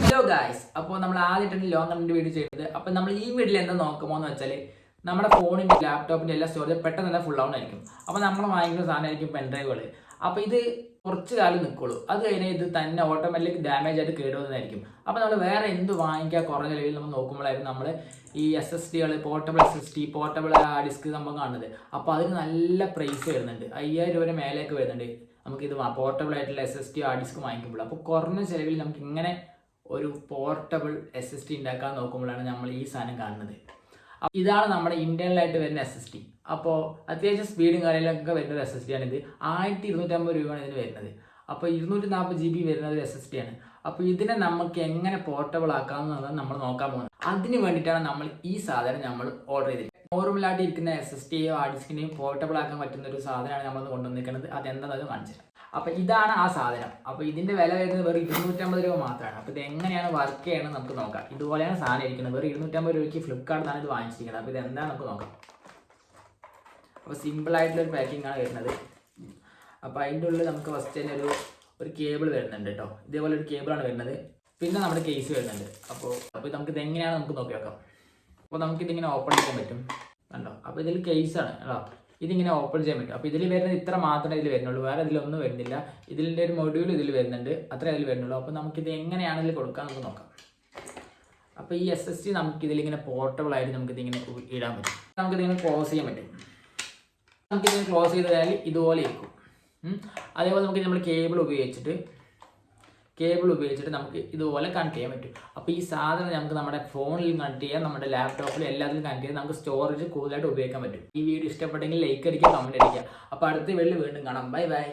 Hello guys, അപ്പോൾ നമ്മൾ ആദ്യമായിട്ടാണ് ലോങ് കണ്ടിട്ട് വീഡിയോ ചെയ്യുന്നത്. അപ്പോൾ നമ്മൾ ഈ വീഡിയോയിൽ എന്താ നോക്കുമോ എന്ന് വെച്ചാൽ നമ്മുടെ ഫോണിൻ്റെ ലാപ്ടോപ്പിൻ്റെ എല്ലാ സ്റ്റോറേജ് പെട്ടെന്ന് തന്നെ ഫുൾ ആവുന്നതായിരിക്കും. അപ്പോൾ നമ്മൾ വാങ്ങിക്കുന്ന സാധനമായിരിക്കും പെൻഡ്രൈവുകൾ. അപ്പോൾ ഇത് കുറച്ച് കാലം നിൽക്കുള്ളൂ, അത് കഴിഞ്ഞാൽ ഇത് തന്നെ ഓട്ടോമാറ്റിക് ഡാമേജ് ആയിട്ട് കേടുവന്നതായിരിക്കും. അപ്പോൾ നമ്മൾ വേറെ എന്ത് വാങ്ങിക്കാൻ കുറഞ്ഞ നിലയിൽ നമ്മൾ നോക്കുമ്പോഴായിരുന്നു നമ്മൾ ഈ SSD portable SSD portable disk സംഭവം കാണുന്നത്. അപ്പോൾ അതിന് നല്ല പ്രൈസ് വരുന്നുണ്ട്, 5000 രൂപ മേലേക്ക് വരുന്നുണ്ട് നമുക്കിത് പോർട്ടബിൾ ആയിട്ടുള്ള SSD ഡിസ്ക് വാങ്ങിക്കുമ്പോൾ. അപ്പോൾ കുറഞ്ഞ ചിലവിൽ നമുക്ക് ഇങ്ങനെ ഒരു പോർട്ടബിൾ SSD ഉണ്ടാക്കാൻ നോക്കുമ്പോഴാണ് നമ്മൾ ഈ സാധനം കാണുന്നത്. ഇതാണ് നമ്മുടെ ഇന്റേണലായിട്ട് വരുന്ന SSD. അപ്പോൾ അത്യാവശ്യം സ്പീഡും കാര്യങ്ങളൊക്കെ വരുന്ന ഒരു SSD ആണിത്. 1250 രൂപയാണ് ഇതിന് വരുന്നത്. അപ്പോൾ 240 GB വരുന്ന ഒരു SSD ആണ്. അപ്പോൾ ഇതിനെ നമുക്ക് എങ്ങനെ പോർട്ടബിൾ ആക്കാമെന്നാണ് നമ്മൾ നോക്കാൻ പോകുന്നത്. അതിന് വേണ്ടിയിട്ടാണ് നമ്മൾ ഈ സാധനം നമ്മൾ ഓർഡർ ചെയ്തിരിക്കുന്നത്. നോർമലായിട്ട് ഇരിക്കുന്ന SSDയോ ഡിസ്കിനെയും പോർട്ടബിൾ ആക്കാൻ പറ്റുന്ന ഒരു സാധനമാണ് നമ്മൾ കൊണ്ടുവന്നിരിക്കുന്നത്. അതെന്താണെന്ന് കാണിച്ചു തരാം. അപ്പോൾ ഇതാണ് ആ സാധനം. അപ്പോൾ ഇതിൻ്റെ വില വരുന്നത് വെറും 250 രൂപ മാത്രമാണ്. അപ്പോൾ ഇത് എങ്ങനെയാണ് വർക്ക് ചെയ്യണമെന്ന് നമുക്ക് നോക്കാം. ഇതുപോലെയാണ് സാധനം ഇരിക്കുന്നത്. വെറും 250 രൂപയ്ക്ക് ഫ്ലിപ്കാർട്ടിലാണ് ഇത് വാങ്ങിച്ചിരിക്കുന്നത്. അപ്പോൾ ഇതെന്താണ് നമുക്ക് നോക്കാം. അപ്പോൾ സിമ്പിളായിട്ടുള്ളൊരു പാക്കിംഗ് ആണ് വരുന്നത്. അപ്പോൾ അതിൻ്റെ ഉള്ളിൽ നമുക്ക് ഫസ്റ്റ് തന്നെ ഒരു കേബിൾ വരുന്നുണ്ട് കേട്ടോ. ഇതേപോലെ ഒരു കേബിളാണ് വരുന്നത്. പിന്നെ നമ്മുടെ കേസ് വരുന്നുണ്ട്. അപ്പോൾ നമുക്കിത് എങ്ങനെയാണ് നമുക്ക് നോക്കി നോക്കാം. അപ്പോൾ നമുക്കിതിങ്ങനെ ഓപ്പൺ ചെയ്യാൻ പറ്റും കണ്ടോ. അപ്പോൾ ഇതിൽ കേസാണ് കേട്ടോ, ഇതിങ്ങനെ ഓപ്പൺ ചെയ്യാൻ പറ്റും. അപ്പോൾ ഇതിൽ വരുന്നത് ഇത്ര മാത്രമേ ഇതിൽ വരുന്നുള്ളൂ, വേറെ ഇതിലൊന്നും വരുന്നില്ല. ഇതിൻ്റെ ഒരു മൊഡ്യൂൾ ഇതിൽ വരുന്നുണ്ട്, അത്രേ അതിൽ വരുന്നുള്ളൂ. അപ്പോൾ നമുക്കിത് എങ്ങനെയാണ് ഇതിൽ കൊടുക്കാൻ നമുക്ക് നോക്കാം. അപ്പോൾ ഈ SSD നമുക്കിതിലിങ്ങനെ പോർട്ടബിൾ ആയിട്ട് നമുക്കിതിങ്ങനെ ഇടാൻ പറ്റും. നമുക്കിതിങ്ങനെ ക്ലോസ് ചെയ്യാൻ പറ്റും. നമുക്കിതിങ്ങനെ ക്ലോസ് ചെയ്ത് കഴിഞ്ഞാൽ ഇതുപോലെ ഇരിക്കും. അതേപോലെ നമുക്ക് നമ്മൾ കേബിൾ ഉപയോഗിച്ചിട്ട് നമുക്ക് ഇതുപോലെ കണക്ട് ചെയ്യാൻ പറ്റും. അപ്പോൾ ഈ സാധനം നമുക്ക് നമ്മുടെ ഫോണിൽ കണക്ട് ചെയ്യാം, നമ്മുടെ ലാപ്ടോപ്പിൽ എല്ലാത്തിലും കണക്ട് ചെയ്യാം. നമുക്ക് സ്റ്റോറേജ് കൂടുതലായിട്ട് ഉപയോഗിക്കാൻ പറ്റും. ഈ വീഡിയോ ഇഷ്ടപ്പെട്ടെങ്കിൽ ലൈക്ക് അടിക്കുക, കമൻറ്റ് അടിക്കുക. അപ്പോൾ അടുത്ത വീഡിയോയിൽ വീണ്ടും കാണാം. Bye bye.